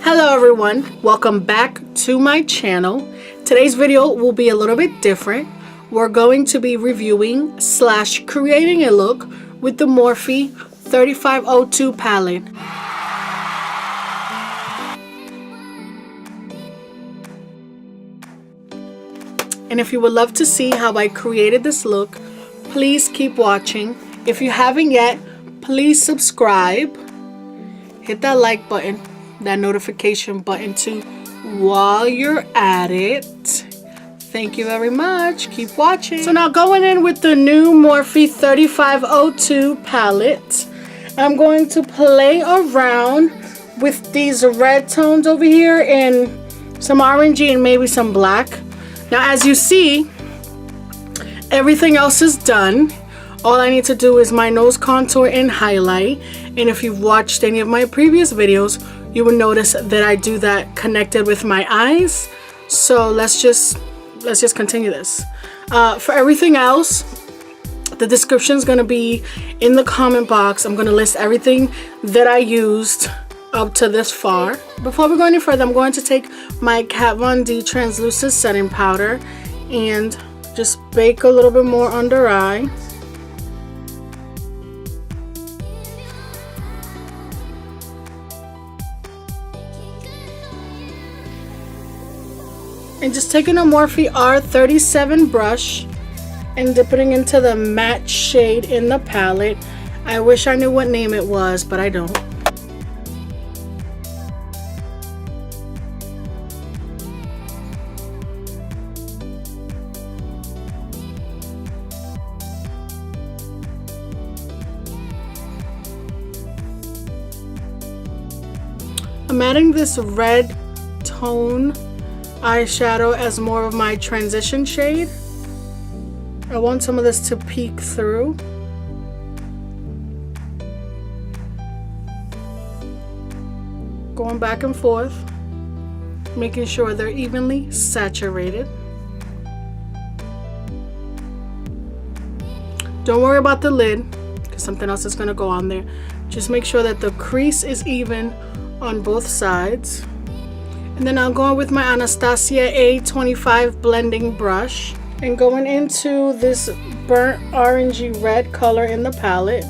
Hello everyone, welcome back to my channel. Today's video will be a little bit different. We're going to be reviewing / creating a look with the Morphe 3502 palette. And if you would love to see how I created this look, please keep watching. If you haven't yet, please subscribe. Hit that like button, that notification button too while you're at it. Thank you very much. Keep watching. So now going in with the new Morphe 3502 palette, I'm going to play around with these red tones over here and some orangey and maybe some black. Now as you see, everything else is done. All I need to do is my nose contour and highlight. And if you've watched any of my previous videos, you will notice that I do that connected with my eyes. So let's just continue this. For everything else, the description is going to be in the comment box. I'm going to list everything that I used up to this far. Before we go any further, I'm going to take my Kat Von D translucent setting powder and just bake a little bit more under eye. And just taking a Morphe R37 brush and dipping into the matte shade in the palette. I wish I knew what name it was, but I don't. I'm adding this red tone eyeshadow as more of my transition shade. I want some of this to peek through. Going back and forth, making sure they're evenly saturated. Don't worry about the lid because something else is going to go on there. Just make sure that the crease is even on both sides. And then I'll go with my Anastasia A25 blending brush and going into this burnt orangey red color in the palette.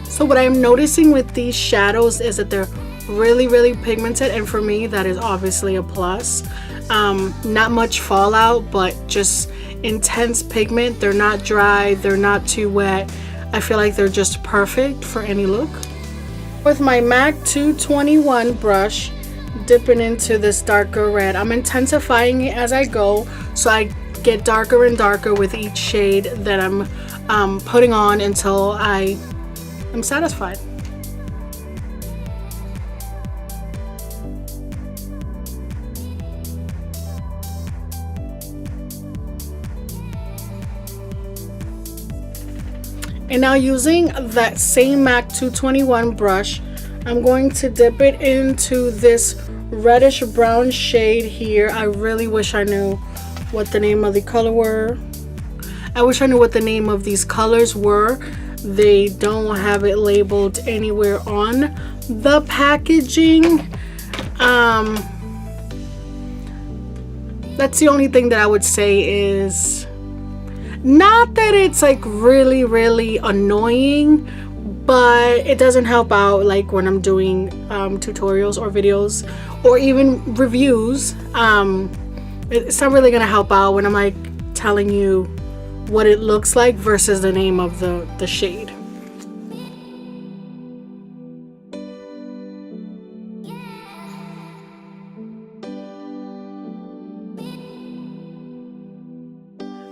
So what I'm noticing with these shadows is that they're really pigmented, and for me that is obviously a plus. Not much fallout, but just intense pigment. They're not dry, they're not too wet. I feel like they're just perfect for any look. With my MAC 221 brush, dipping into this darker red. I'm intensifying it as I go, so I get darker and darker with each shade that I'm putting on until I am satisfied. And now using that same MAC 221 brush, I'm going to dip it into this reddish brown shade here. I really wish I knew what the name of the color were. I wish I knew what the name of these colors were. They don't have it labeled anywhere on the packaging. That's the only thing that I would say is, not that it's like really annoying, but it doesn't help out like when I'm doing tutorials or videos or even reviews. It's not really gonna help out when I'm like telling you what it looks like versus the name of the shade.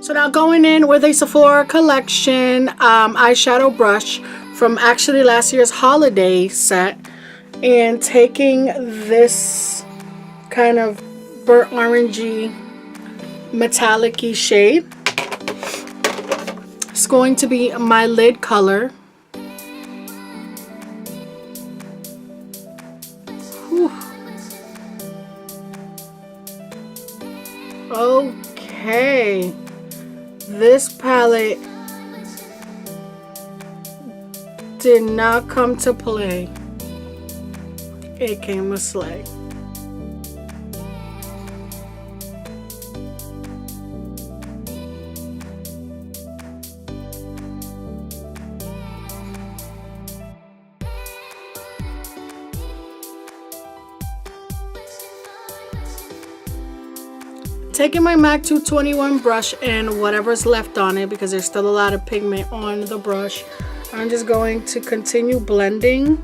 So now going in with a Sephora collection eyeshadow brush from actually last year's holiday set, and taking this kind of burnt orangey metallic-y shade. It's going to be my lid color. Whew. Okay. This palette did not come to play. It came to slay. Taking my MAC 221 brush and whatever's left on it, because there's still a lot of pigment on the brush, I'm just going to continue blending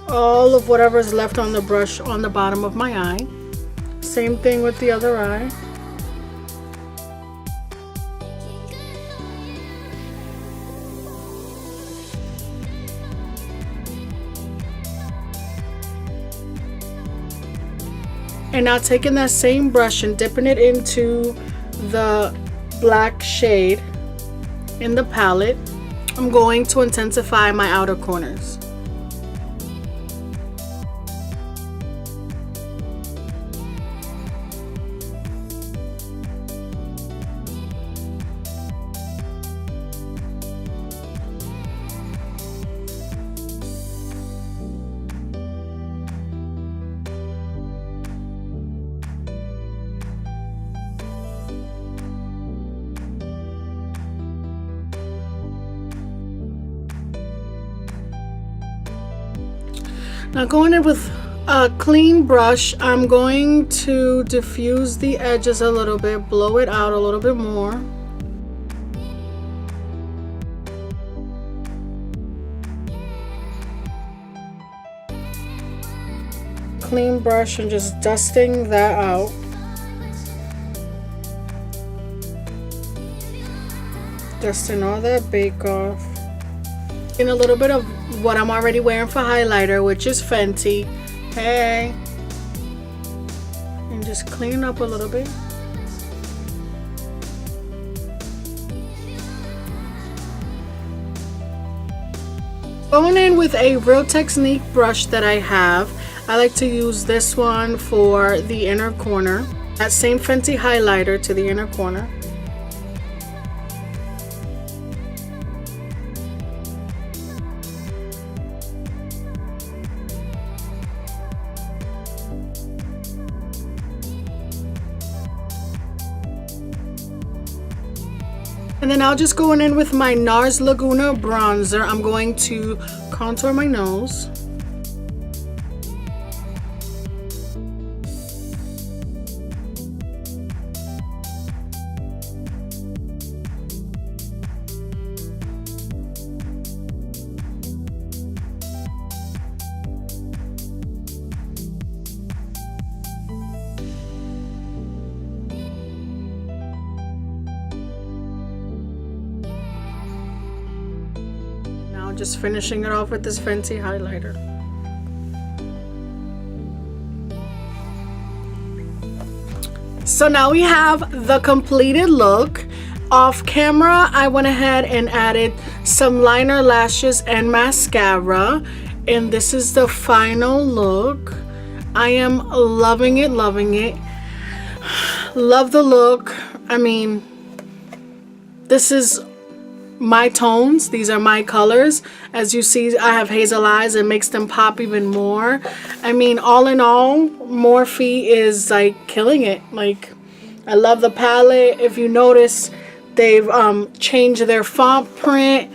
all of whatever's left on the brush on the bottom of my eye. Same thing with the other eye. And now taking that same brush and dipping it into the black shade in the palette, I'm going to intensify my outer corners. Now going in with a clean brush, I'm going to diffuse the edges a little bit, blow it out a little bit more. Clean brush and just dusting that out. Dusting all that bake off. And a little bit of what I'm already wearing for highlighter, which is Fenty. Hey. And just clean up a little bit. Going in with a Real Technique brush that I have. I like to use this one for the inner corner. That same Fenty highlighter to the inner corner. And then I'll just go in with my NARS Laguna bronzer. I'm going to contour my nose. Just finishing it off with this Fenty highlighter. So now we have the completed look. Off camera, I went ahead and added some liner, lashes, and mascara. And this is the final look. I am loving it, loving it. Love the look. I mean, this is my tones. These are my colors. As you see, I have hazel eyes. It makes them pop even more. I mean, all in all, Morphe is like killing it. Like, I love the palette. If you notice, they've changed their font print.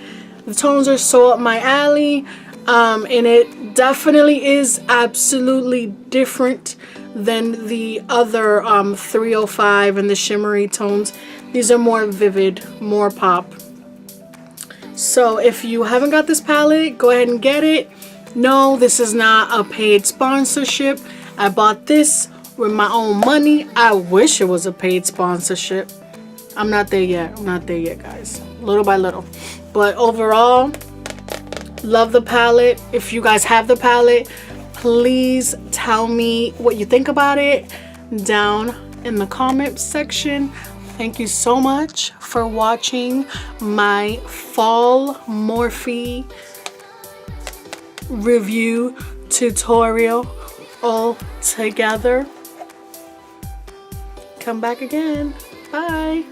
The tones are so up my alley. And it definitely is absolutely different than the other 305 and the shimmery tones. These are more vivid, more pop. So if you haven't got this palette, go ahead and get it. No, this is not a paid sponsorship. I bought this with my own money. I wish it was a paid sponsorship. I'm not there yet. I'm not there yet, guys. Little by little. But overall, love the palette. If you guys have the palette, please tell me what you think about it down in the comment section. Thank you so much for watching my fall Morphe review tutorial all together. come back again. Bye.